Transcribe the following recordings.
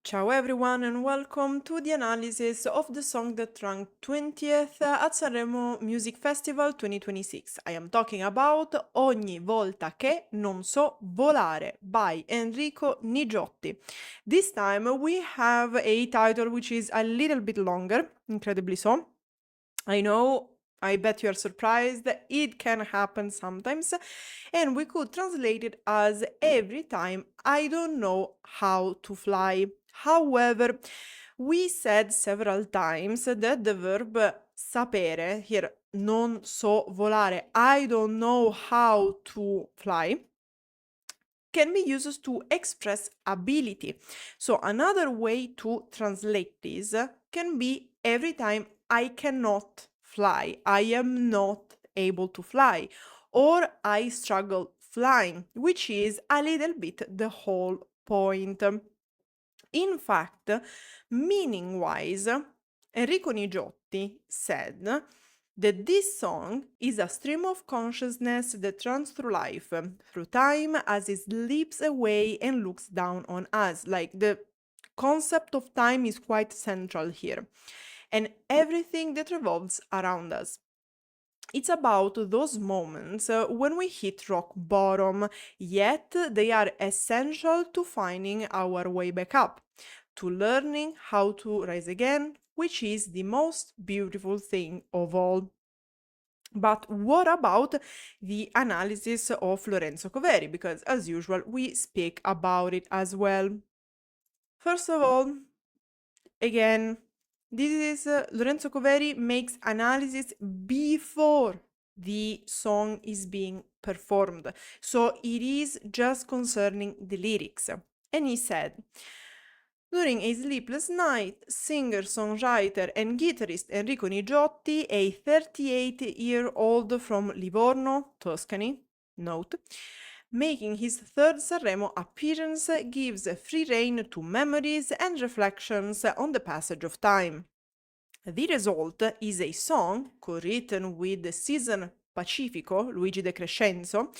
Ciao everyone and welcome to the analysis of the song that ranked 20th at Sanremo Music Festival 2026. I am talking about Ogni volta che non so volare by Enrico Nigiotti. This time we have a title which is a little bit longer, incredibly so. I know, I bet you are surprised, it can happen sometimes, and we could translate it as every time I don't know how to fly. However, we said several times that the verb sapere, here non so volare, I don't know how to fly, can be used to express ability. So another way to translate this can be every time I cannot fly, I am not able to fly, or I struggle flying, which is a little bit the whole point. In fact, meaning-wise, Enrico Nigiotti said that this song is a stream of consciousness that runs through life, through time, as it slips away and looks down on us. Like the concept of time is quite central here, and everything that revolves around us. It's about those moments when we hit rock bottom, yet they are essential to finding our way back up, to learning how to rise again, which is the most beautiful thing of all. But what about the analysis of Lorenzo Coveri? Because as usual, we speak about it as well. First of all, again, this is Lorenzo Coveri makes analysis before the song is being performed. So it is just concerning the lyrics. And he said, during a sleepless night, singer, songwriter, and guitarist Enrico Nigiotti, a 38-year-old from Livorno, Tuscany, note, making his third Sanremo appearance, gives free rein to memories and reflections on the passage of time. The result is a song co-written with the seasoned Pacifico, Luigi De Crescenzo,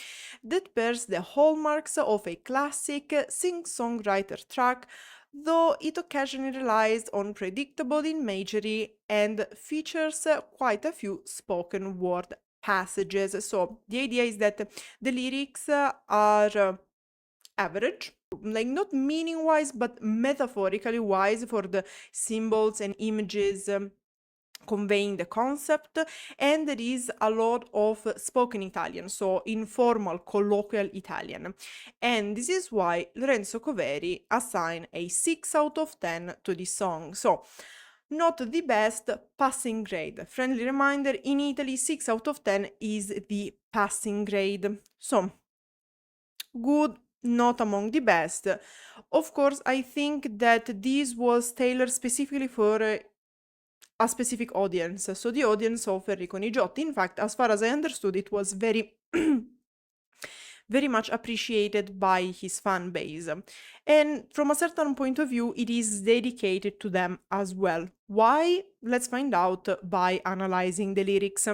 that bears the hallmarks of a classic sing-songwriter track, though it occasionally relies on predictable imagery and features quite a few spoken word passages. So the idea is that the lyrics are average, like not meaning wise, but metaphorically wise for the symbols and images. Conveying the concept, and there is a lot of spoken Italian, so informal colloquial Italian, and this is why Lorenzo Coveri assigned a 6 out of 10 to this song. So not the best, passing grade. Friendly reminder, in Italy 6 out of 10 is the passing grade, so good, not among the best. Of course, I think that this was tailored specifically for a specific audience, so the audience of Enrico Nigiotti. In fact, as far as I understood, it was very very much appreciated by his fan base. And from a certain point of view, it is dedicated to them as well. Why? Let's find out by analyzing the lyrics.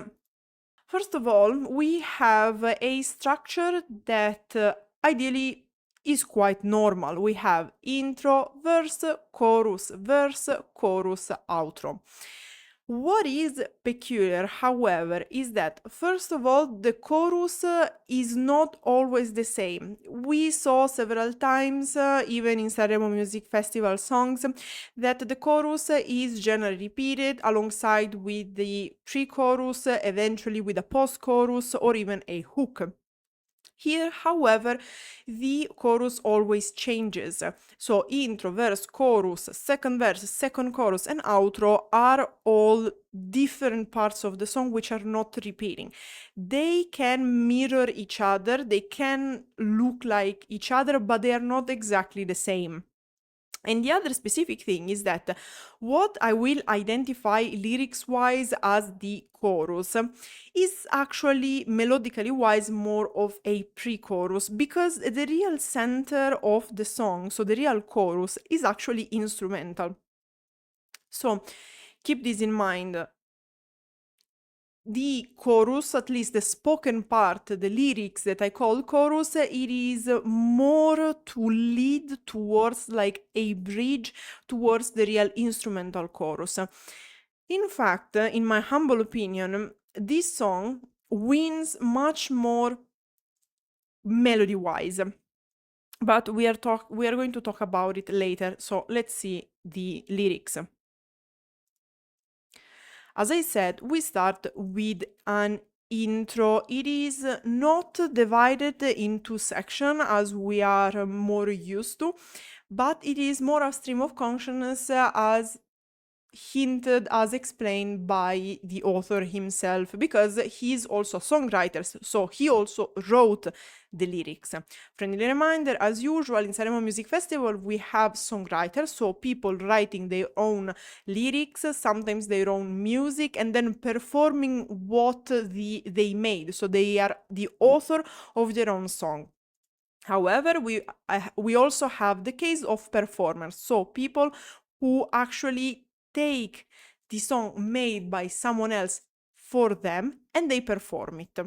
First of all, we have a structure that ideally is quite normal. We have intro, verse, chorus, outro. What is peculiar, however, is that first of all, the chorus is not always the same. We saw several times, even in Sanremo Music Festival songs, that the chorus is generally repeated alongside with the pre-chorus, eventually with a post-chorus or even a hook. Here, however, the chorus always changes. So intro, verse, chorus, second verse, second chorus, and outro are all different parts of the song which are not repeating. They can mirror each other, they can look like each other, but they are not exactly the same. And the other specific thing is that what I will identify lyrics-wise as the chorus is actually melodically wise more of a pre-chorus, because the real center of the song, so the real chorus, is actually instrumental. So keep this in mind. the chorus, at least the spoken part, the lyrics that I call chorus, it is more to lead towards like a bridge towards the real instrumental chorus. In fact, in my humble opinion, this song wins much more melody-wise. But we are going to talk about it later, so let's see the lyrics. As I said, we start with an intro. It is not divided into sections as we are more used to, but it is more a stream of consciousness as hinted, as explained by the author himself, because he's also a songwriter, so he also wrote the lyrics. Friendly reminder, as usual in Sanremo Music Festival we have songwriters, so people writing their own lyrics, sometimes their own music, and then performing what they made, so they are the author of their own song. However, we also have the case of performers, so people who actually take the song made by someone else for them and they perform it.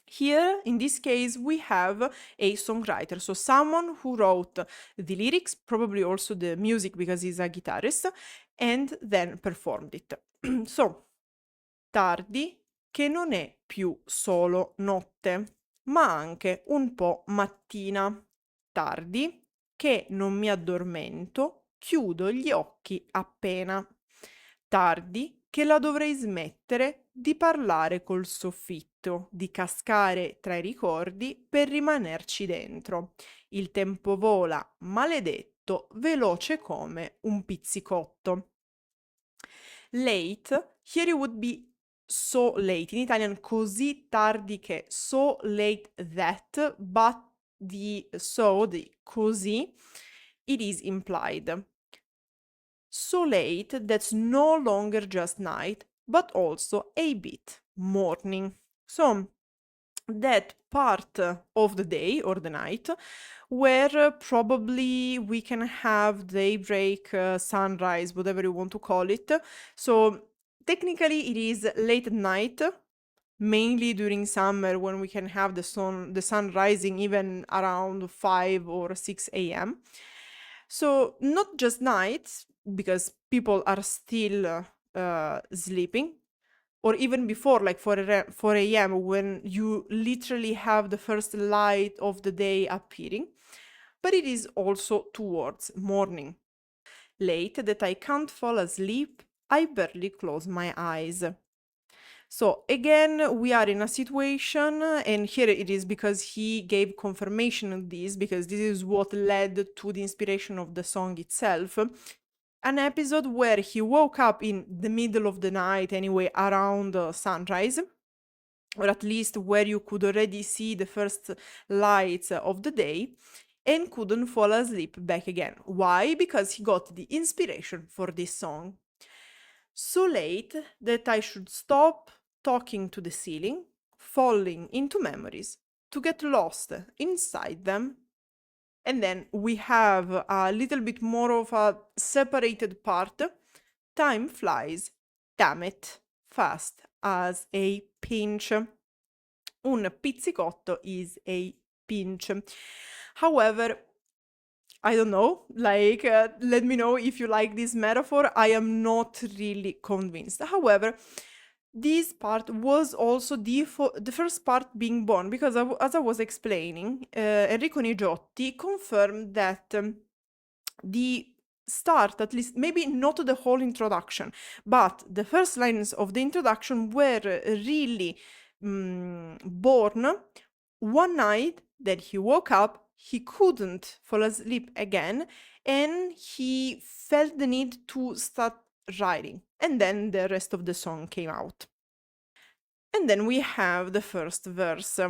Here, in this case, we have a songwriter, so someone who wrote the lyrics, probably also the music because he's a guitarist, and then performed it. So, tardi, che non è più solo notte, ma anche un po' mattina. Tardi, che non mi addormento, chiudo gli occhi appena. Tardi, che la dovrei smettere di parlare col soffitto, di cascare tra i ricordi per rimanerci dentro. Il tempo vola, maledetto, veloce come un pizzicotto. Late, here it would be so late, in Italian così tardi che, so late that, but the così, it is implied. So late that's no longer just night, but also a bit morning. So that part of the day or the night where probably we can have daybreak, sunrise, whatever you want to call it. So technically it is late at night, mainly during summer when we can have the sun rising even around 5 or 6 a.m. So not just nights, because people are still sleeping, or even before, like 4 a.m., when you literally have the first light of the day appearing, but it is also towards morning. Late that I can't fall asleep, I barely close my eyes. So again, we are in a situation, and here it is because he gave confirmation of this, because this is what led to the inspiration of the song itself. An episode where he woke up in the middle of the night, anyway, around sunrise, or at least where you could already see the first lights of the day, and couldn't fall asleep back again. Why? Because he got the inspiration for this song. So late that I should stop talking to the ceiling, falling into memories, to get lost inside them. And then we have a little bit more of a separated part. Time flies, damn it, fast as a pinch. Un pizzicotto is a pinch. However, I don't know, like, let me know if you like this metaphor. I am not really convinced. However, this part was also the first part being born, because as I was explaining, Enrico Nigiotti confirmed that the start, at least maybe not the whole introduction, but the first lines of the introduction were really born one night that he woke up, he couldn't fall asleep again, and he felt the need to start writing. And then the rest of the song came out. And then we have the first verse.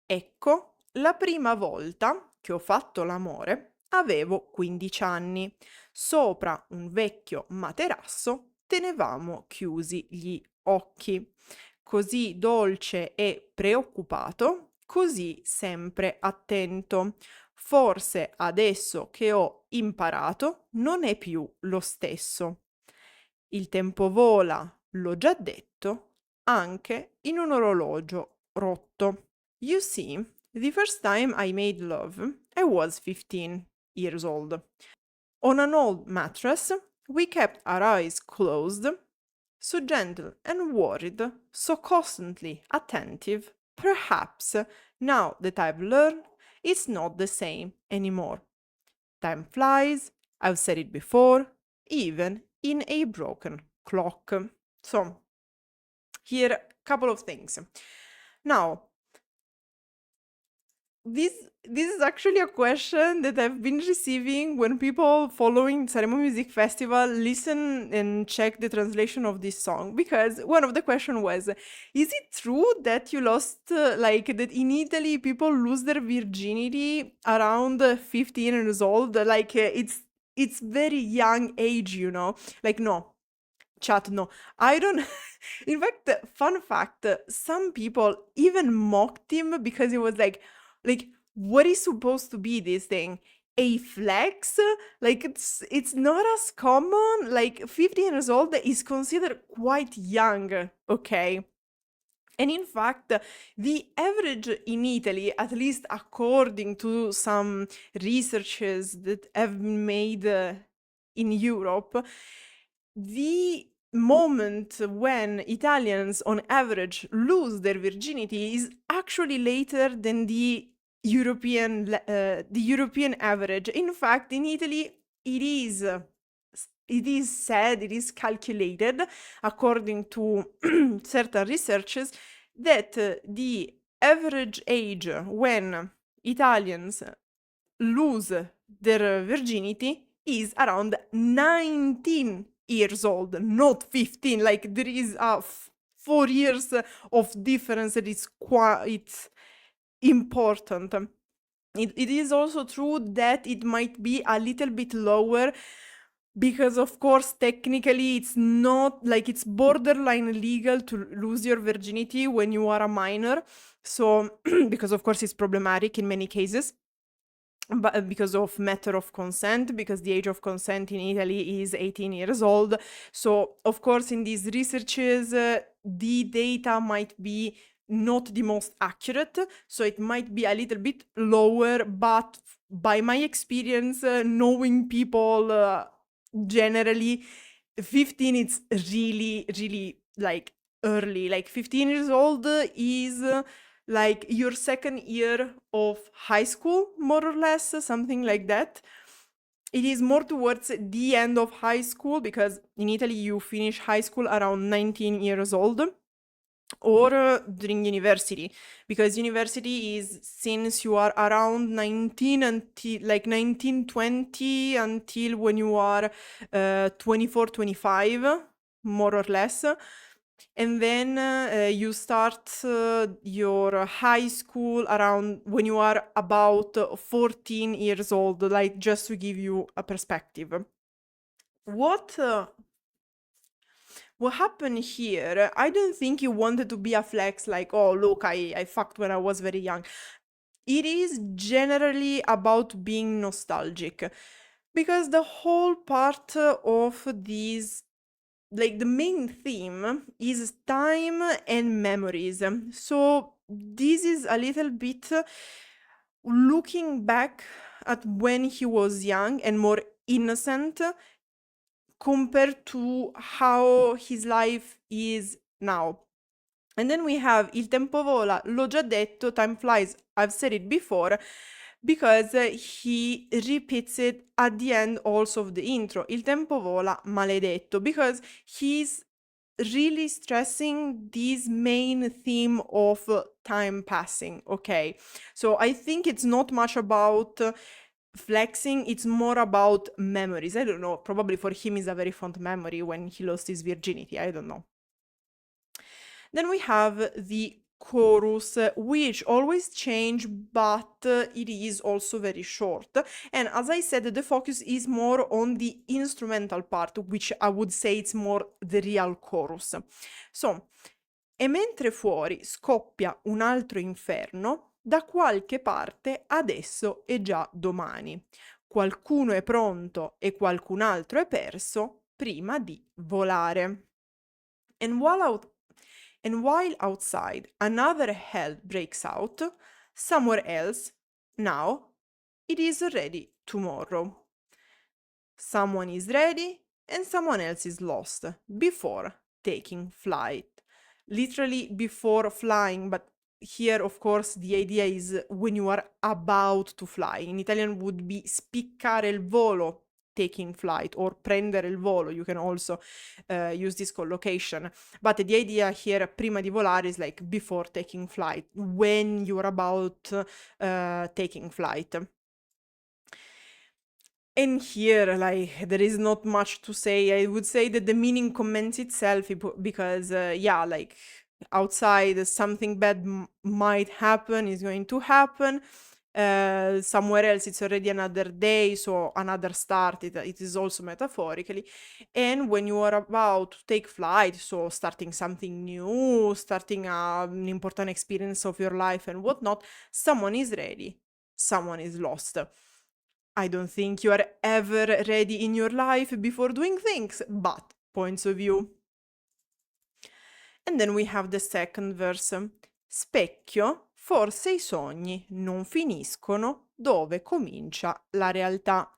Ecco, la prima volta che ho fatto l'amore avevo 15 anni. Sopra un vecchio materasso tenevamo chiusi gli occhi. Così dolce e preoccupato, così sempre attento. Forse adesso che ho imparato non è più lo stesso. Il tempo vola, l'ho già detto, anche in un orologio rotto. You see, the first time I made love, I was 15 years old. On an old mattress, we kept our eyes closed, so gentle and worried, so constantly attentive. Perhaps, now that I've learned, it's not the same anymore. Time flies, I've said it before, even in a broken clock. So, here, a couple of things. Now, this is actually a question that I've been receiving when people following Sanremo Music Festival listen and check the translation of this song, because one of the question was, is it true that you lost like that in Italy people lose their virginity around 15 years old, like it's very young age, you know? Like, no, chat, no, I don't. In fact, fun fact, some people even mocked him because he was like, what is supposed to be this thing? A flex? Like, it's not as common. Like, 15 years old is considered quite young, okay? And in fact, the average in Italy, at least according to some researches that have been made in Europe, the moment when Italians on average lose their virginity is actually later than the European average. In fact, in Italy, it is said, it is calculated, according to certain researches, that the average age when Italians lose their virginity is around 19 years old, not 15. Like, there is a 4 years of difference that is quite important. It is also true that it might be a little bit lower because, of course, technically it's not like it's borderline illegal to lose your virginity when you are a minor. So, because of course it's problematic in many cases, but because of matter of consent, because the age of consent in Italy is 18 years old. So, of course, in these researches, the data might be not the most accurate, so it might be a little bit lower, but by my experience, knowing people generally, 15 it's really, really like early. Like 15 years old is like your second year of high school, more or less, something like that. It is more towards the end of high school, because in Italy you finish high school around 19 years old, or during university, because university is since you are around 19 until like 19, 20 until when you are 24, 25, more or less. And then you start your high school around when you are about 14 years old, like just to give you a perspective. What happened here? I don't think he wanted to be a flex, like, oh, look, I fucked when I was very young. It is generally about being nostalgic, because the whole part of these, like, the main theme is time and memories. So this is a little bit looking back at when he was young and more innocent compared to how his life is now. And then we have Il tempo vola, l'ho già detto, time flies, I've said it before, because he repeats it at the end also of the intro. Il tempo vola, maledetto, because he's really stressing this main theme of time passing, okay? So I think it's not much about flexing, it's more about memories. I don't know, probably for him is a very fond memory when he lost his virginity, I don't know. Then we have the chorus, which always change, but it is also very short. And as I said, the focus is more on the instrumental part, which I would say it's more the real chorus. So, e mentre fuori scoppia un altro inferno, da qualche parte adesso e già domani. Qualcuno è pronto e qualcun altro è perso prima di volare. And And while outside another hell breaks out, somewhere else, now, it is already tomorrow. Someone is ready and someone else is lost before taking flight. Literally before flying, but here, of course, the idea is when you are about to fly. In Italian would be spiccare il volo, taking flight, or prendere il volo. You can also use this collocation. But the idea here, prima di volare, is like before taking flight, when you're about taking flight. And here, like, there is not much to say. I would say that the meaning comments itself because, like, outside something bad might happen, is going to happen. Somewhere else, it's already another day, so another start. It is also metaphorically. And when you are about to take flight, so starting something new, starting an important experience of your life and whatnot, someone is ready, someone is lost. I don't think you are ever ready in your life before doing things, but points of view. And then we have the second verse. Specchio, forse i sogni non finiscono dove comincia la realtà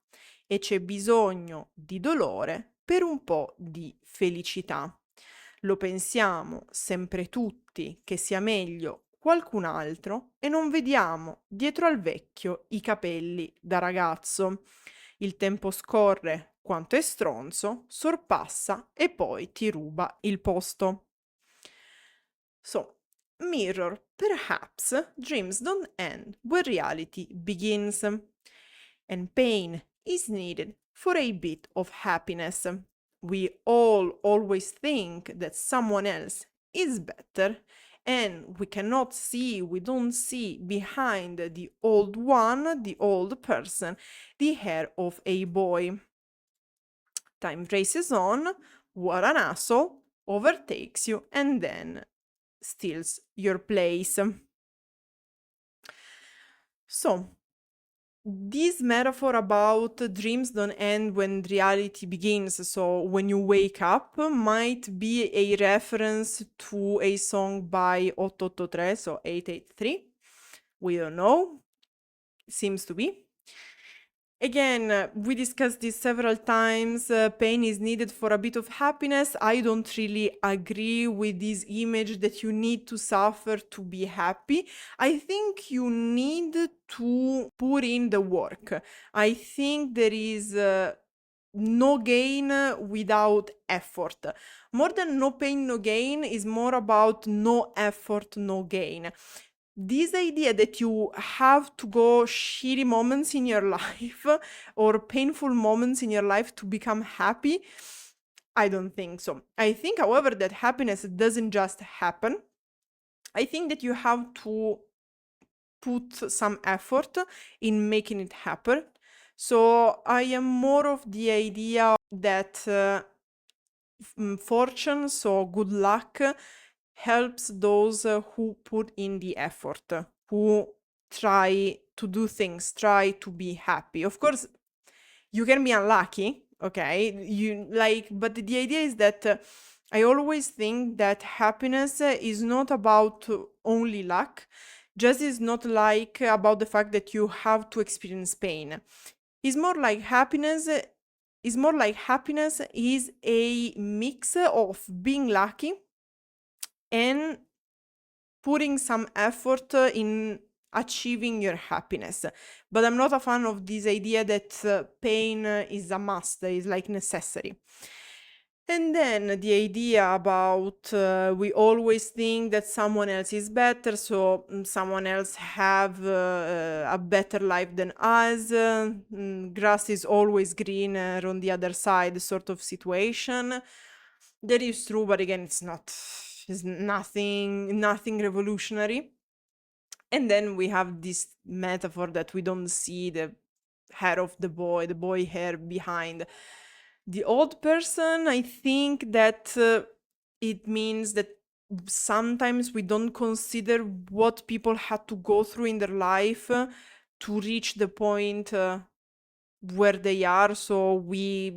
e c'è bisogno di dolore per un po' di felicità. Lo pensiamo sempre tutti che sia meglio qualcun altro e non vediamo dietro al vecchio i capelli da ragazzo. Il tempo scorre quanto è stronzo, sorpassa e poi ti ruba il posto. So, mirror, perhaps dreams don't end where reality begins, and pain is needed for a bit of happiness. We all always think that someone else is better, and we don't see behind the old one, the old person, the hair of a boy. Time races on, what an asshole, overtakes you, and then steals your place. So, this metaphor about dreams don't end when reality begins, so when you wake up, might be a reference to a song by 883, so 883. We don't know. Seems to be. Again, we discussed this several times. Pain is needed for a bit of happiness. I don't really agree with this image that you need to suffer to be happy. I think you need to put in the work. I think there is no gain without effort. More than no pain, no gain is more about no effort, no gain. This idea that you have to go shitty moments in your life or painful moments in your life to become happy, I don't think so. I think, however, that happiness doesn't just happen. I think that you have to put some effort in making it happen. So I am more of the idea that fortune, so good luck, helps those who put in the effort, who try to do things, try to be happy. Of course, you can be unlucky, okay? But the idea is that I always think that happiness is not about only luck, just is not like about the fact that you have to experience pain. It's more like happiness is a mix of being lucky and putting some effort in achieving your happiness. But I'm not a fan of this idea that pain is a must, is like necessary. And then the idea about we always think that someone else is better, so someone else have a better life than us. Grass is always greener on the other side, sort of situation. That is true, but again, it's nothing revolutionary. And then we have this metaphor that we don't see the hair of the boy hair behind the old person. I think that it means that sometimes we don't consider what people had to go through in their life to reach the point where they are. So we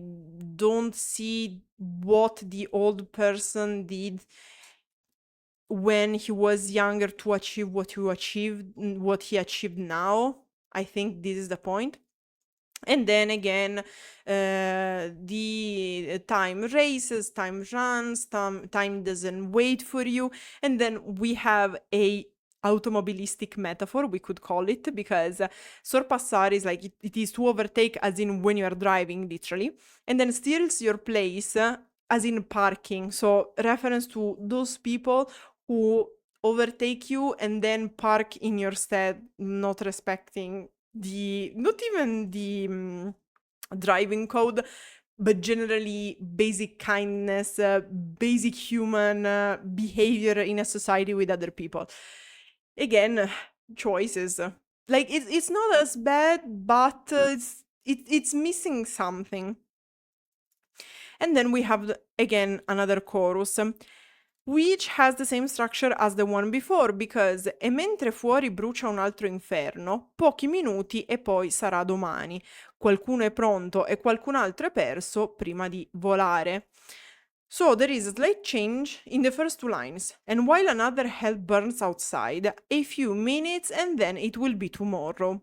don't see what the old person did when he was younger to achieve what he achieved now. I think this is the point. And then again, the time races, time runs, time doesn't wait for you. And then we have a automobilistic metaphor, we could call it, because sorpassare is like it is to overtake, as in when you are driving, literally, and then steals your place, as in parking. So reference to those people who overtake you and then park in your stead, not respecting not even the driving code, but generally basic kindness, basic human behavior in a society with other people. Again, choices. Like it's not as bad, but it's missing something. And then we have again another chorus, which has the same structure as the one before, because e mentre fuori brucia un altro inferno, pochi minuti e poi sarà domani. Qualcuno è pronto e qualcun altro è perso prima di volare. So there is a slight change in the first two lines, and while another hell burns outside, a few minutes and then it will be tomorrow.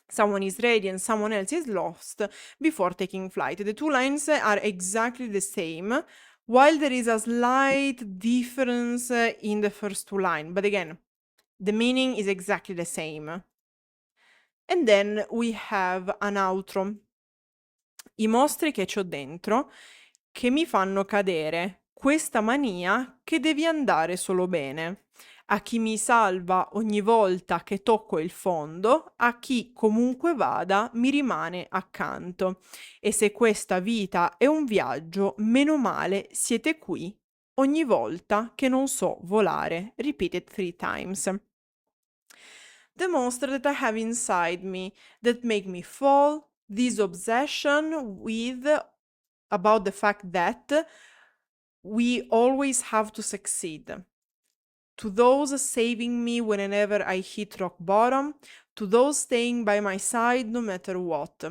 Someone is ready and someone else is lost before taking flight. The two lines are exactly the same, while there is a slight difference in the first two lines. But again, the meaning is exactly the same. And then we have an outro. I mostri che c'ho dentro, che mi fanno cadere, questa mania che devi andare solo bene. A chi mi salva ogni volta che tocco il fondo, a chi comunque vada mi rimane accanto. E se questa vita è un viaggio, meno male siete qui ogni volta che non so volare. Repeated 3 times. The monster that I have inside me that make me fall, this obsession with about the fact that we always have to succeed. To those saving me whenever I hit rock bottom, to those staying by my side no matter what.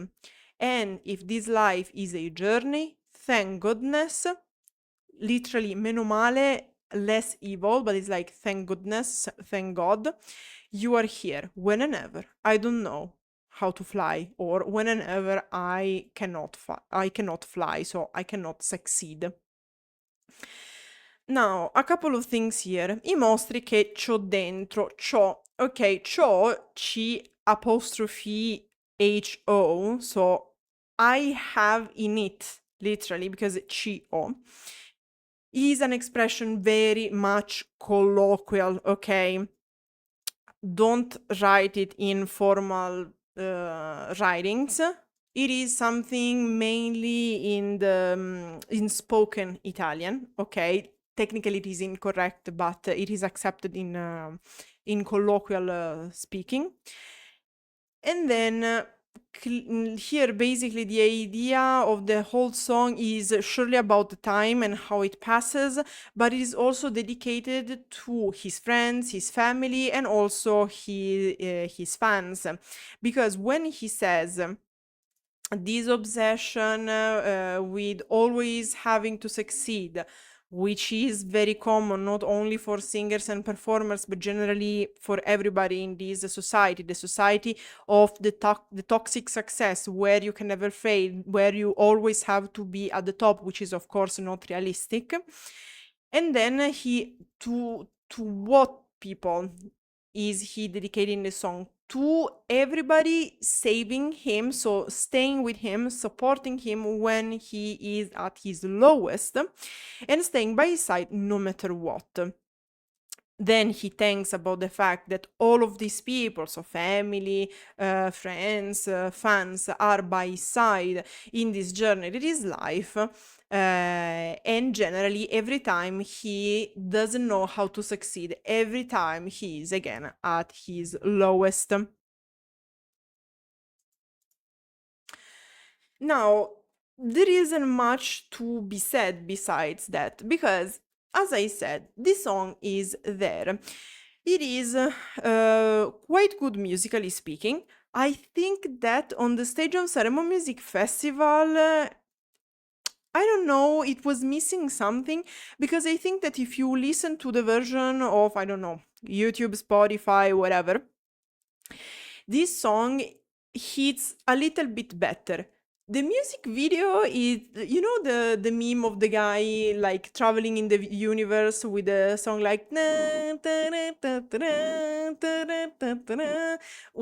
And if this life is a journey, thank goodness, literally meno male, less evil, but it's like thank goodness, thank God, you are here whenever I don't know how to fly, or whenever I cannot fly, so I cannot succeed. Now, a couple of things here. I mostri che c'ho dentro. C'ho, ok, c'ho C''ho, so I have in it, literally, because c'ho is an expression very much colloquial, okay? Don't write it in formal writings. It is something mainly in spoken Italian, okay? Technically it is incorrect, but it is accepted in colloquial speaking. And then here basically the idea of the whole song is surely about the time and how it passes, but it is also dedicated to his friends, his family, and also his fans. Because when he says this obsession with always having to succeed, which is very common not only for singers and performers, but generally for everybody in this society, the society of the toxic success, where you can never fail, where you always have to be at the top, which is of course not realistic. And then to what people is he dedicating the song? To everybody saving him, so staying with him, supporting him when he is at his lowest, and staying by his side no matter what. Then he thinks about the fact that all of these people, so family, friends, fans, are by his side in this journey that is life. And generally, every time he doesn't know how to succeed, every time he is again at his lowest. Now, there isn't much to be said besides that, because as I said, this song is there. It is quite good musically speaking. I think that on the stage of Sanremo Music Festival, I don't know, it was missing something, because I think that if you listen to the version of, I don't know, YouTube, Spotify, whatever, this song hits a little bit better. The music video is, you know, the meme of the guy like traveling in the universe with a song like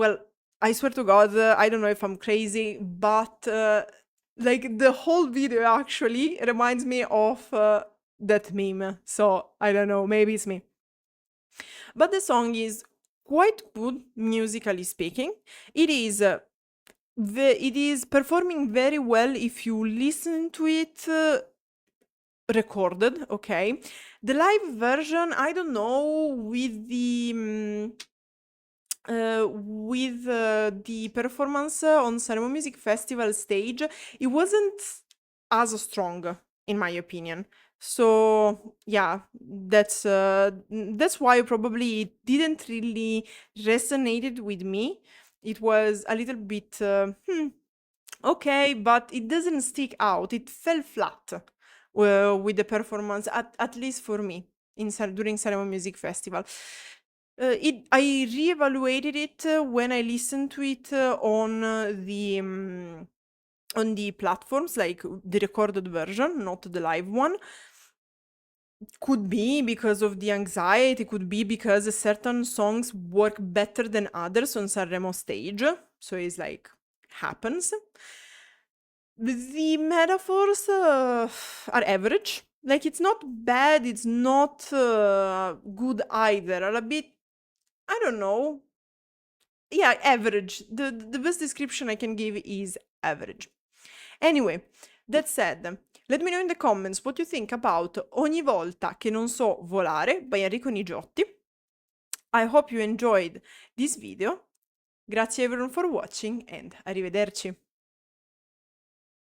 well, I swear to God, I don't know if I'm crazy, but like the whole video actually reminds me of that meme. So I don't know, maybe it's me. But the song is quite good musically speaking. It is it is performing very well if you listen to it recorded, okay? The live version, I don't know, with the performance on Sanremo Music Festival stage, it wasn't as strong, in my opinion. So yeah, that's why probably it didn't really resonated with me. It was a little bit okay, but it doesn't stick out. It fell flat with the performance, at least for me, during Sanremo Music Festival. I reevaluated it when I listened to it on the platforms, like the recorded version, not the live one. Could be because of the anxiety, could be because certain songs work better than others on Sanremo stage. So it's like, happens. The metaphors are average. Like, it's not bad, it's not good either. A bit, I don't know. Yeah, average. The best description I can give is average. Anyway, that said, let me know in the comments what you think about Ogni volta che non so volare by Enrico Nigiotti. I hope you enjoyed this video. Grazie everyone for watching and arrivederci.